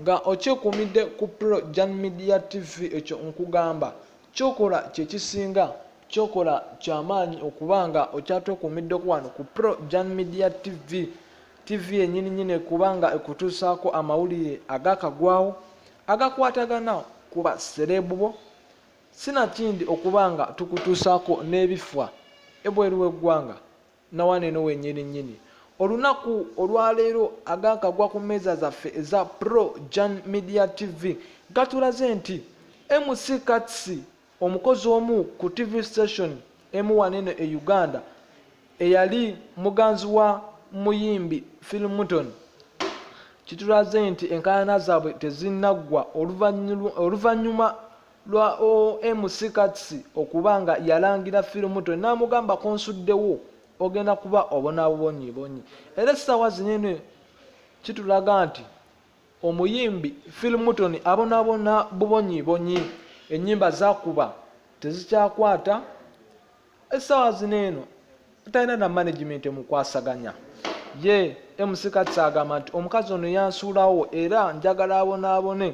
nga okyekumidde ku Pro Jan Media TV ekyo nkugamba kyokola kyekisinga kyokola kyamaanyi okubanga okyatwekumiddeku wano ku Pro Jan Media TV yennyini kubanga ekutuusaako amawulire agakagwawo agakwatagana ku baserebu bo sinakindi okubanga tukutuusaako n'ebifwa ebweru w'eggwanga nawane eno wennyini olunaku olwaleero agakagwa ku mmeeza zaffe eza Pro Jan Media TV gatulaze nti MC Katsi omukozi omu ku TV station M1 eno e Uganda eyali muganzi wa muyimbi Philmuton kitulaze nti enkaayana zaabwe tezinnaggwa oluvannyuma lwa MC Katsi okubanga yalangira Philmuton n'amugamba konsuddewo ogenda kuba obonabubonyi era essaawa zinene kitulaga nti omuyimbi Philmuton abonabona bubonyi ennyimba zakuba tezikyakwata essaawa zineeno talina na management emukwasaganya ye MC Katsi agamba nti omukazi ono yansuulawo era njagala abonaabone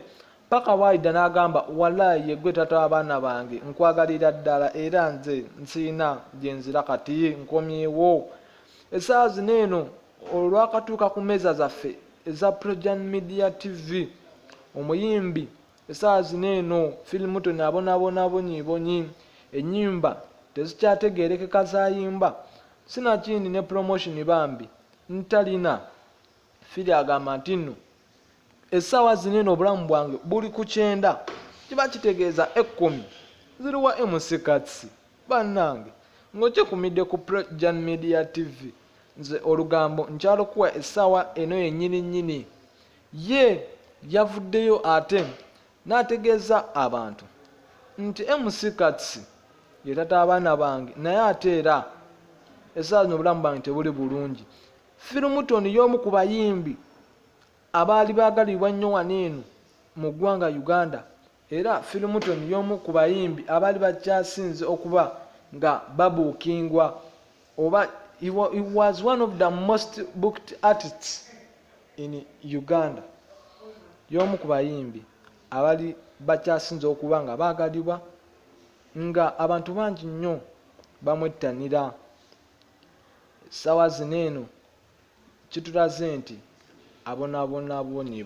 paka waida n'agamba wallahi yegwe tata w'abaana bange nkwagalira ddala era nze nsiina gyenzira kati nkomyewo essaawa zineeno olwakatuuka ku mmeeza zaffe eza Pro Jan Media TV omuyimbi essaawa zineeno Philmuton abonabona bonyi ennyimba tezikyategeerekeka zayimba sinakindi ne promotion bambi ntalina Phil agamba nti nno essaawa zineeno obulamu bwange buli ku 9 kiba kitegeeza 10 ziriwa MC Katsi bannange ng'okyekumidde ku Pro Jan Media TV nze olugambo nkyalukuwa essaawa eno yennyini ye yavuddeyo ate n'ategeeza abantu nti MC Katsi ye tata abaana bange naye ate era essaawa zino obulamu bwange tebuli bulungi Philmuton y'omu ku bayimbi abaali baagalibwa nnyo wano eno mu ggwanga Uganda era Philmuton y'omu ku bayimbi abaali bakyasinze okuba nga babuukingwa oba he was one of the most booked artists in Uganda y'omu ku bayimbi abaali bakyasinze okuba nga baagalibwa nga abantu bangi nnyo bamwettanira essaawa zineeno kitulaze nti abonabona bonyi